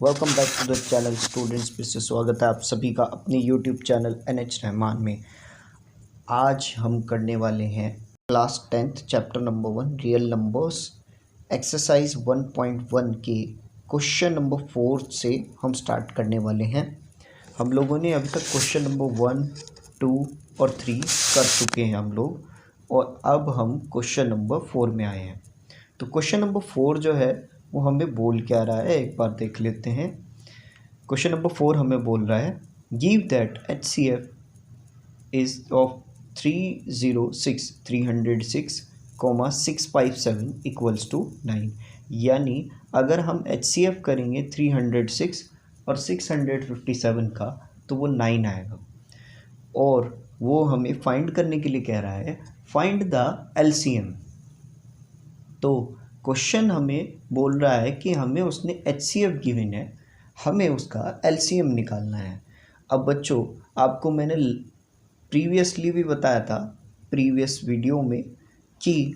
Welcome back to the channel students. फिर से स्वागत है आप सभी का अपने यूट्यूब चैनल NH रहमान में। आज हम करने वाले हैं class 10th chapter number 1 real numbers exercise 1.1 के क्वेश्चन नंबर 4 से हम स्टार्ट करने वाले हैं। हम लोगों ने अभी तक क्वेश्चन नंबर 1, 2 और 3 कर चुके हैं हम लोग, और अब हम क्वेश्चन नंबर 4 में आए हैं। तो क्वेश्चन नंबर 4 जो है वो हमें बोल क्या रहा है, एक बार देख लेते हैं। क्वेश्चन नंबर 4 हमें बोल रहा है give that HCF is of 306,657 equals to 9। यानी अगर हम HCF करेंगे 306 और 657 का तो वो 9 आएगा, और वो हमें फाइंड करने के लिए कह रहा है फाइंड द LCM। तो क्वेश्चन हमें बोल रहा है कि हमें उसने HCF गिवन है, हमें उसका LCM निकालना है। अब बच्चों, आपको मैंने प्रीवियसली भी बताया था प्रीवियस वीडियो में कि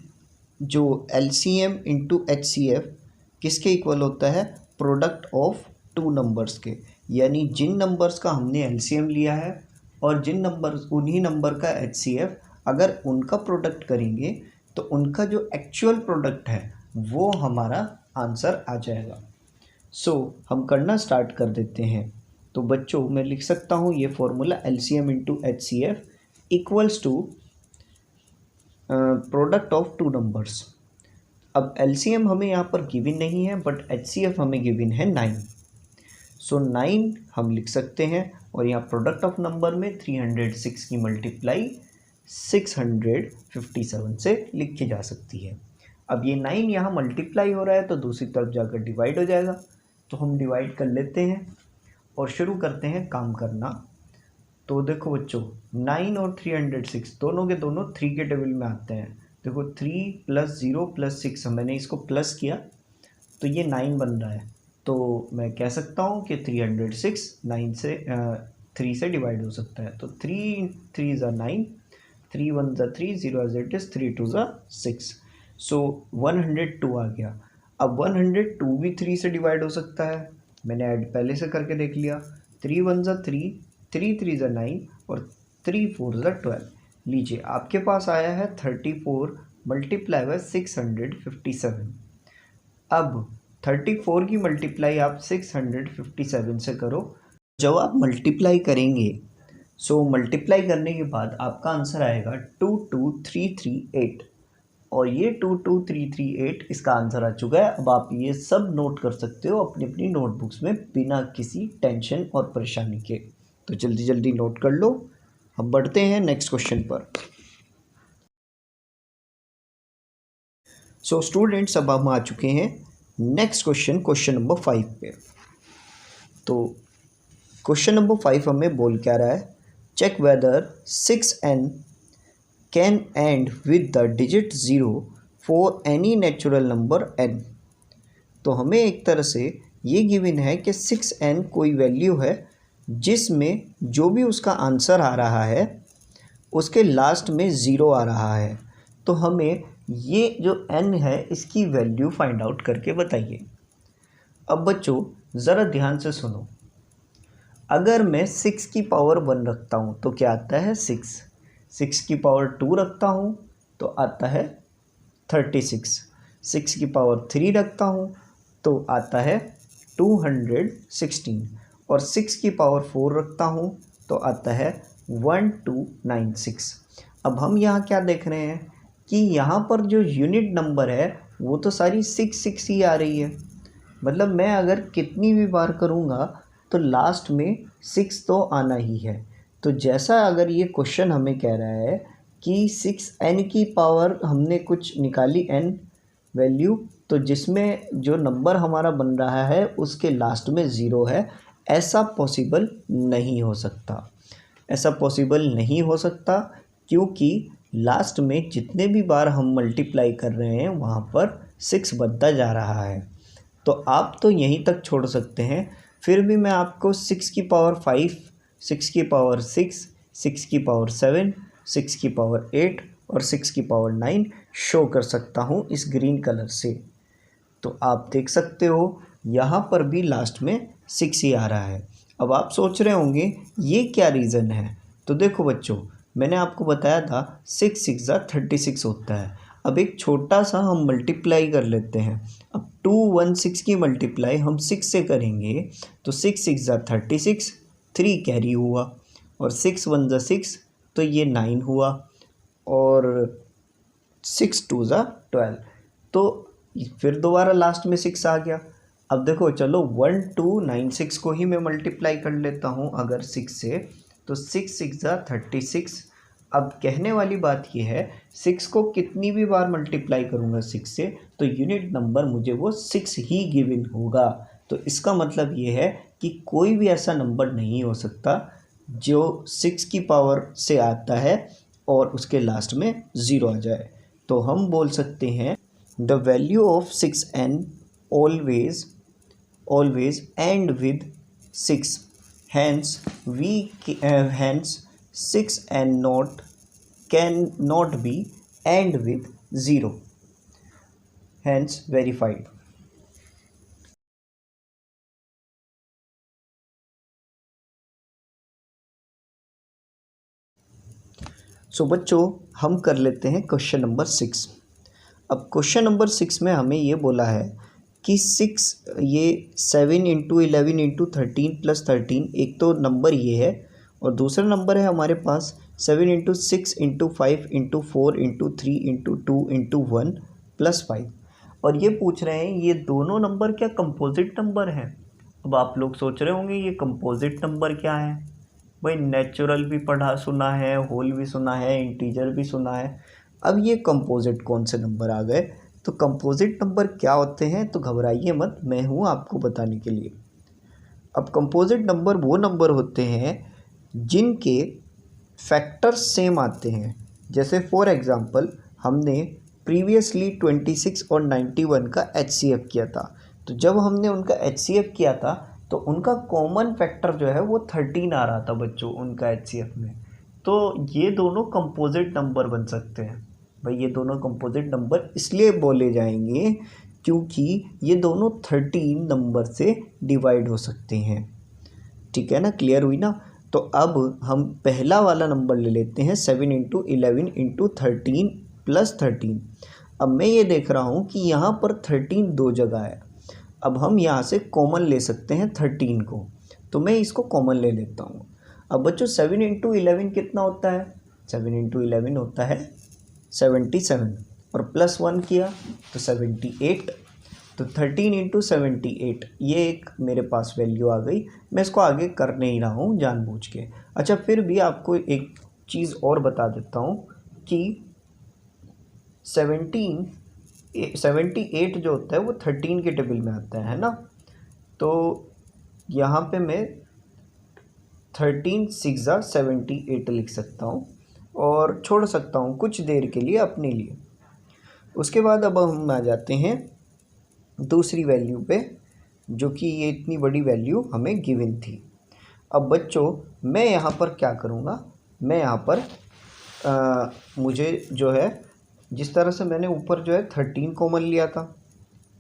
जो LCM इंटू HCF किसके इक्वल होता है, प्रोडक्ट ऑफ टू नंबर्स के। यानी जिन नंबर्स का हमने LCM लिया है और जिन नंबर उन्हीं नंबर का HCF, अगर उनका प्रोडक्ट करेंगे तो उनका जो एक्चुअल प्रोडक्ट है वो हमारा आंसर आ जाएगा। हम करना स्टार्ट कर देते हैं। तो बच्चों, मैं लिख सकता हूँ ये formula LCM into HCF equals to product of two numbers. अब LCM हमें यहाँ पर गिवन नहीं है, बट HCF हमें गिवन है 9। 9 हम लिख सकते हैं, और यहाँ प्रोडक्ट ऑफ नंबर में 306 की मल्टीप्लाई 657 से लिखी जा सकती है। अब ये 9 यहाँ मल्टीप्लाई हो रहा है तो दूसरी तरफ जाकर डिवाइड हो जाएगा, तो हम डिवाइड कर लेते हैं और शुरू करते हैं काम करना। तो देखो बच्चों, 9 और 306 दोनों के दोनों 3 के टेबल में आते हैं। देखो 3 + 0 + 6, मैंने इसको प्लस किया तो ये 9 बन रहा है। तो मैं कह सकता हूँ कि 306 9 से 3 से डिवाइड हो सकता है। तो 3 3 = 9, 3 1 = 3, 0 as it is, 3 2 = 6। 102 आ गया। अब 102 भी 3 से डिवाइड हो सकता है, मैंने ऐड पहले से करके देख लिया। 3 1 = 3, 3 3 = 9 और 3 4 = 12। लीजिए, आपके पास आया है 34 × 657। अब 34 की मल्टीप्लाई आप 657 से करो। जब आप मल्टीप्लाई करेंगे, मल्टीप्लाई करने के बाद आपका आंसर आएगा 22338, और ये 22338 इसका आंसर आ चुका है। अब आप ये सब नोट कर सकते हो अपनी अपनी नोटबुक्स में बिना किसी टेंशन और परेशानी के। तो जल्दी जल्दी नोट कर लो। हम बढ़ते हैं नेक्स्ट क्वेश्चन पर। स्टूडेंट्स, अब हम आ चुके हैं नेक्स्ट क्वेश्चन, क्वेश्चन नंबर 5 पे। तो क्वेश्चन नंबर 5 हमें बोल क्या रहा है, check whether 6n can end with the digit 0 for any natural number n। तो हमें एक तरह से ये गिवन है कि 6n कोई वैल्यू है जिसमें जो भी उसका आंसर आ रहा है उसके लास्ट में 0 आ रहा है। तो हमें ये जो n है इसकी वैल्यू फाइंड आउट करके बताइए। अब बच्चों, ज़रा ध्यान से सुनो। अगर मैं 6 की पावर 1 रखता हूँ तो क्या आता है 6। 6 की पावर 2 रखता हूँ तो आता है 36। 6 की पावर 3 रखता हूँ तो आता है 216, और 6 की पावर 4 रखता हूँ तो आता है 1296। अब हम यहाँ क्या देख रहे हैं कि यहाँ पर जो यूनिट नंबर है वो तो सारी 6 ही आ रही है। मतलब मैं अगर कितनी भी बार करूँगा तो लास्ट में 6 तो आना ही है। तो जैसा अगर ये क्वेश्चन हमें कह रहा है कि 6n की पावर हमने कुछ निकाली n वैल्यू, तो जिसमें जो नंबर हमारा बन रहा है उसके लास्ट में 0 है, ऐसा पॉसिबल नहीं हो सकता। ऐसा पॉसिबल नहीं हो सकता क्योंकि लास्ट में जितने भी बार हम मल्टीप्लाई कर रहे हैं वहाँ पर 6 बनता जा रहा है। तो आप तो यहीं तक छोड़ सकते हैं, फिर भी मैं आपको 6 की पावर 5, 6 की पावर 6, 6 की पावर 7, 6 की पावर 8 और 6 की पावर 9 शो कर सकता हूँ इस ग्रीन कलर से। तो आप देख सकते हो यहाँ पर भी लास्ट में 6 ही आ रहा है। अब आप सोच रहे होंगे ये क्या रीज़न है। तो देखो बच्चों, मैंने आपको बताया था 6 6 36 होता है। अब एक छोटा सा हम मल्टीप्लाई कर लेते हैं। अब 216 की मल्टीप्लाई हम 6 से करेंगे तो 6 6 36, 3 कैरी हुआ, और 6 1 6 तो ये 9 हुआ, और 6 2 12, तो फिर दोबारा लास्ट में 6 आ गया। अब देखो चलो 1296 को ही मैं मल्टीप्लाई कर लेता हूँ अगर 6 से, तो 6 6 36। अब कहने वाली बात ये है 6 को कितनी भी बार मल्टीप्लाई करूँगा 6 से तो यूनिट नंबर मुझे वो 6 ही गिवन होगा। तो इसका मतलब ये है कि कोई भी ऐसा नंबर नहीं हो सकता जो 6 की पावर से आता है और उसके लास्ट में 0 आ जाए। तो हम बोल सकते हैं the value of 6n always end with 6, hence 6 and not cannot be end with 0, hence verified। सो बच्चों हम कर लेते हैं क्वेश्चन नंबर 6। अब क्वेश्चन नंबर 6 में हमें ये बोला है कि 6 ये 7 इंटू 11 इंटू 13 प्लस 13, एक तो नंबर ये है, और दूसरा नंबर है हमारे पास 7 into 6 into 5 into 4 into 3 into 2 into 1 plus 5। और ये पूछ रहे हैं ये दोनों नंबर क्या कंपोजिट नंबर हैं। अब आप लोग सोच रहे होंगे ये कंपोजिट नंबर क्या है। भाई नेचुरल भी पढ़ा सुना है, होल भी सुना है, इंटीजर भी सुना है, अब ये कंपोजिट कौन से नंबर आ गए। तो कंपोजिट नंबर क्या होते हैं, तो घबराइए मत, मैं हूँ आपको बताने के लिए। अब कंपोजिट नंबर वो नंबर होते हैं जिनके फैक्टर्स सेम आते हैं। जैसे फॉर एग्ज़ाम्पल हमने प्रीवियसली 26 और 91 का HCF किया था, तो जब हमने उनका HCF किया था तो उनका कॉमन फैक्टर जो है वो 13 आ रहा था बच्चों उनका HCF में। तो ये दोनों कंपोजिट नंबर बन सकते हैं। भाई ये दोनों कंपोजिट नंबर इसलिए बोले जाएंगे क्योंकि ये दोनों 13 नंबर से डिवाइड हो सकते हैं। ठीक है ना, क्लियर हुई ना। तो अब हम पहला वाला नंबर ले लेते हैं 7 इंटू 11 इंटू 13 प्लस 13। अब मैं ये देख रहा हूँ कि यहाँ पर 13 दो जगह है। अब हम यहाँ से कॉमन ले सकते हैं 13 को, तो मैं इसको कॉमन ले लेता हूँ। अब बच्चों 7 इंटू 11 कितना होता है, 7 इंटू 11 होता है 77, और प्लस 1 किया तो 78, तो 13 इंटू 78 ये एक मेरे पास वैल्यू आ गई। मैं इसको आगे कर नहीं रहा हूँ जानबूझ के। अच्छा फिर भी आपको एक चीज़ और बता देता हूँ कि 78 जो होता है वो 13 के टेबल में आता है ना। तो यहाँ पे मैं 13 6 78 लिख सकता हूँ और छोड़ सकता हूँ कुछ देर के लिए अपने लिए। उसके बाद अब हम आ जाते हैं दूसरी वैल्यू पे, जो कि ये इतनी बड़ी वैल्यू हमें गिवन थी। अब बच्चों मैं यहाँ पर क्या करूँगा, मैं यहाँ पर मुझे जो है जिस तरह से मैंने ऊपर जो है 13 कॉमन लिया था,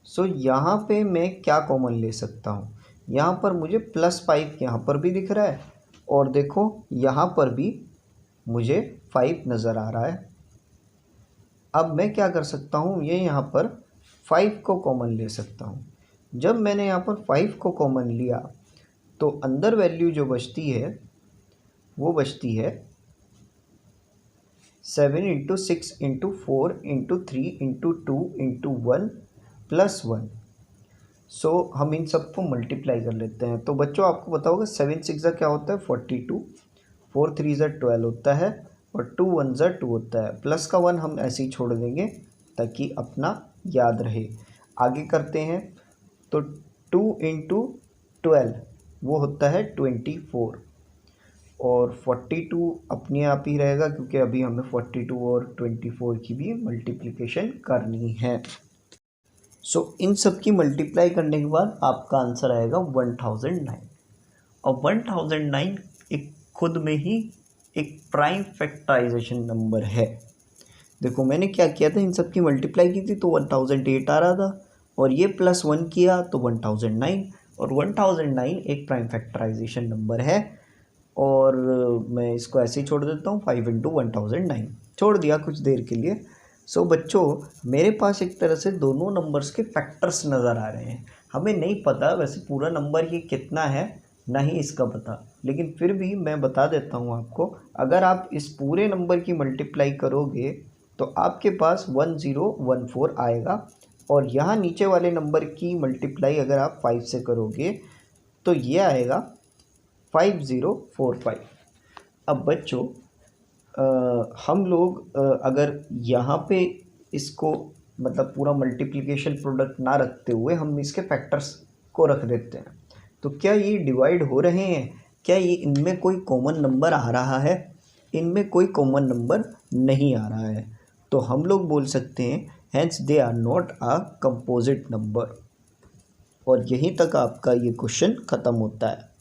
सो यहाँ पे मैं क्या कॉमन ले सकता हूँ। यहाँ पर मुझे +5 यहाँ पर भी दिख रहा है, और देखो यहाँ पर भी मुझे 5 नज़र आ रहा है। अब मैं क्या कर सकता हूँ, ये यहाँ पर 5 को कॉमन ले सकता हूँ। जब मैंने यहाँ पर 5 को कॉमन लिया तो अंदर वैल्यू जो बचती है वो बचती है 7 into 6 into 4 into 3 into 2 into 1 plus 1। सो हम इन सबको मल्टीप्लाई कर लेते हैं। तो बच्चों आपको पता होगा 7 6 क्या होता है 42, 4 3 12 होता है, और 2 1 2 होता है। प्लस का 1 हम ऐसे ही छोड़ देंगे ताकि अपना याद रहे। आगे करते हैं तो 2 इंटू 12 वो होता है 24, और 42 अपने आप ही रहेगा क्योंकि अभी हमें 42 और 24 की भी मल्टीप्लिकेशन करनी है। सो इन सब की मल्टीप्लाई करने के बाद आपका आंसर आएगा 1009। और 1009 एक खुद में ही एक प्राइम फैक्टराइजेशन नंबर है। देखो मैंने क्या किया था, इन सब की मल्टीप्लाई की थी तो 1008 आ रहा था, और ये +1 किया तो 1009, और 1009 एक प्राइम फैक्टराइजेशन नंबर है। और मैं इसको ऐसे ही छोड़ देता हूँ, 5 × 1009 छोड़ दिया कुछ देर के लिए। सो बच्चों, मेरे पास एक तरह से दोनों नंबर्स के फैक्टर्स नज़र आ रहे हैं। हमें नहीं पता वैसे पूरा नंबर ये कितना है, ना ही इसका पता, लेकिन फिर भी मैं बता देता हूँ आपको। अगर आप इस पूरे नंबर की मल्टीप्लाई करोगे तो आपके पास 1014 आएगा, और यहाँ नीचे वाले नंबर की मल्टीप्लाई अगर आप 5 से करोगे तो ये आएगा 5045। अब बच्चों, हम लोग अगर यहाँ पे इसको मतलब पूरा मल्टीप्लिकेशन प्रोडक्ट ना रखते हुए हम इसके फैक्टर्स को रख देते हैं, तो क्या ये डिवाइड हो रहे हैं? क्या ये इनमें कोई कॉमन नंबर आ रहा है? इनमें कोई कॉमन नंबर नहीं आ रहा है, तो हम लोग बोल सकते हैं hence they are not a composite number. और यहीं तक आपका ये क्वेश्चन ख़त्म होता है।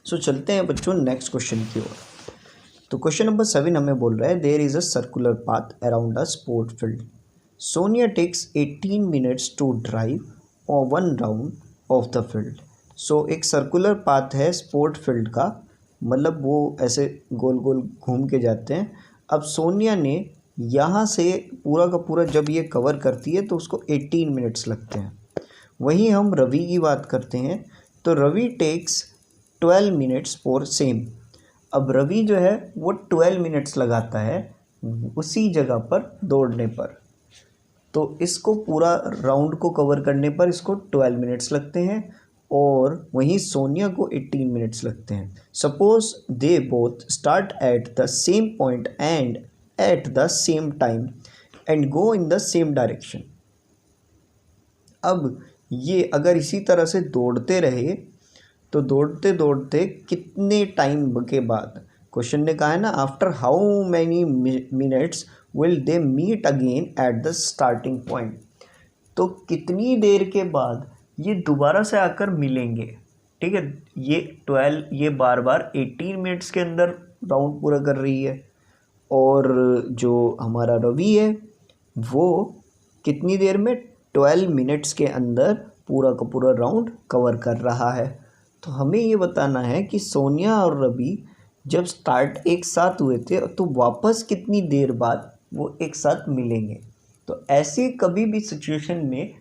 सो चलते हैं बच्चों नेक्स्ट क्वेश्चन की ओर। तो क्वेश्चन नंबर 7 हमें बोल रहा है there is a circular path around a sport field. Sonia takes 18 minutes to drive और 1 round of the field. So एक सर्कुलर पाथ है स्पोर्ट फील्ड का, मतलब वो ऐसे गोल गोल घूम के जाते हैं। अब सोनिया ने यहाँ से पूरा का पूरा जब ये कवर करती है तो उसको 18 मिनट्स लगते हैं। वहीं हम रवि की बात करते हैं तो Ravi takes 12 minutes for same. अब रवि जो है वो 12 मिनट्स लगाता है उसी जगह पर दौड़ने पर, तो इसको पूरा राउंड को कवर करने पर इसको 12 मिनट्स लगते हैं, और वहीं सोनिया को 18 मिनट्स लगते हैं। Suppose they both start at the same point and at the same time and go in the same direction. अब ये अगर इसी तरह से दौड़ते रहे तो दौड़ते दौड़ते कितने टाइम के बाद, क्वेश्चन ने कहा है ना after how many minutes will they meet again at the starting point, तो कितनी देर के बाद ये दोबारा से आकर मिलेंगे। ठीक है, ये 12 ये बार बार 18 मिनट्स के अंदर राउंड पूरा कर रही है, और जो हमारा रवि है वो कितनी देर में 12 मिनट्स के अंदर पूरा का पूरा राउंड कवर कर रहा है। तो हमें ये बताना है कि सोनिया और रवि जब स्टार्ट एक साथ हुए थे तो वापस कितनी देर बाद वो एक साथ मिलेंगे। तो ऐसे कभी भी सिचुएशन में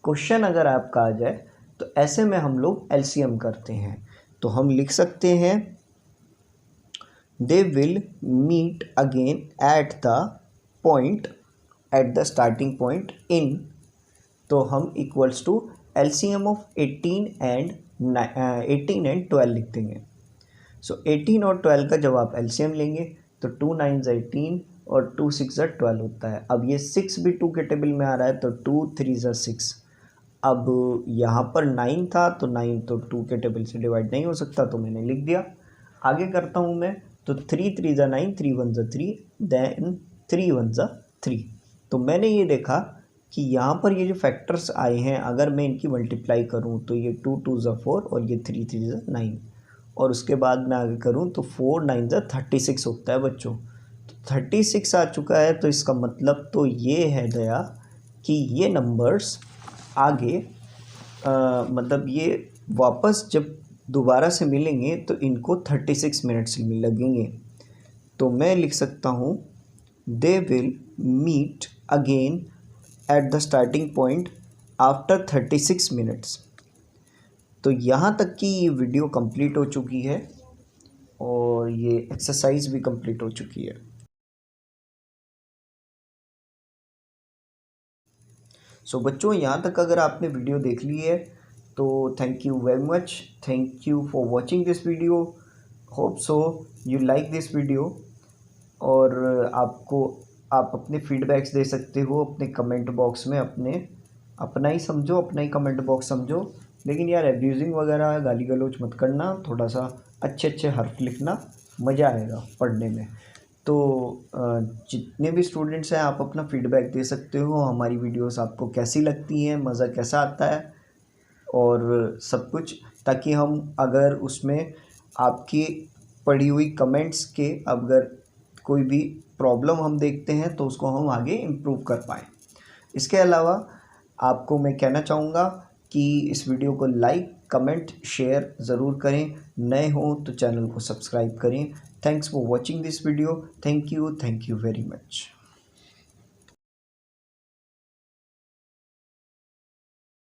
क्वेश्चन अगर आपका आ जाए तो ऐसे में हम लोग एलसीएम करते हैं। तो हम लिख सकते हैं they will meet again at the point at the starting point in, तो हम equals to LCM of 18 and 12 लिख देंगे। सो 18 और 12 का जब आप एलसीएम लेंगे तो 2 9 18 और 2 6 12 होता है। अब ये 6 भी 2 के टेबल में आ रहा है तो 2 3 6। अब यहाँ पर 9 था तो 9 तो 2 के टेबल से डिवाइड नहीं हो सकता, तो मैंने लिख दिया। आगे करता हूँ मैं, तो 3 3 9, 3 1 3, देन 3 1 3। तो मैंने ये देखा कि यहाँ पर ये जो फैक्टर्स आए हैं अगर मैं इनकी मल्टीप्लाई करूँ तो ये 2 2 4 और ये 3 3 9, और उसके बाद मैं आगे करूँ तो 4 9 36 होता है बच्चों। तो 36 आ चुका है, तो इसका मतलब तो ये है दया कि ये नंबर्स आगे मतलब ये वापस जब दोबारा से मिलेंगे तो इनको 36 मिनट्स लगेंगे। तो मैं लिख सकता हूँ they will meet again at the starting point after 36 minutes. तो यहाँ तक की ये वीडियो कंप्लीट हो चुकी है और ये एक्सरसाइज भी कंप्लीट हो चुकी है। सो बच्चों, यहाँ तक अगर आपने वीडियो देख ली है तो thank you very much, thank you for watching this video. Hope so you like this video, और आप अपने फीडबैक्स दे सकते हो अपने कमेंट बॉक्स में। अपना ही समझो, अपना ही कमेंट बॉक्स समझो, लेकिन यार एब्यूजिंग वगैरह गाली गलौज मत करना, थोड़ा सा अच्छे अच्छे हर्फ लिखना, मज़ा आएगा पढ़ने में। तो जितने भी स्टूडेंट्स हैं आप अपना फीडबैक दे सकते हो, हमारी वीडियोस आपको कैसी लगती हैं, मज़ा कैसा आता है और सब कुछ, ताकि हम अगर उसमें आपकी पढ़ी हुई कमेंट्स के अगर कोई भी प्रॉब्लम हम देखते हैं तो उसको हम आगे इम्प्रूव कर पाएँ। इसके अलावा आपको मैं कहना चाहूँगा कि इस वीडियो को लाइक, कमेंट, शेयर ज़रूर करें। नए हों तो चैनल को सब्सक्राइब करें। Thanks for watching this video. Thank you very much.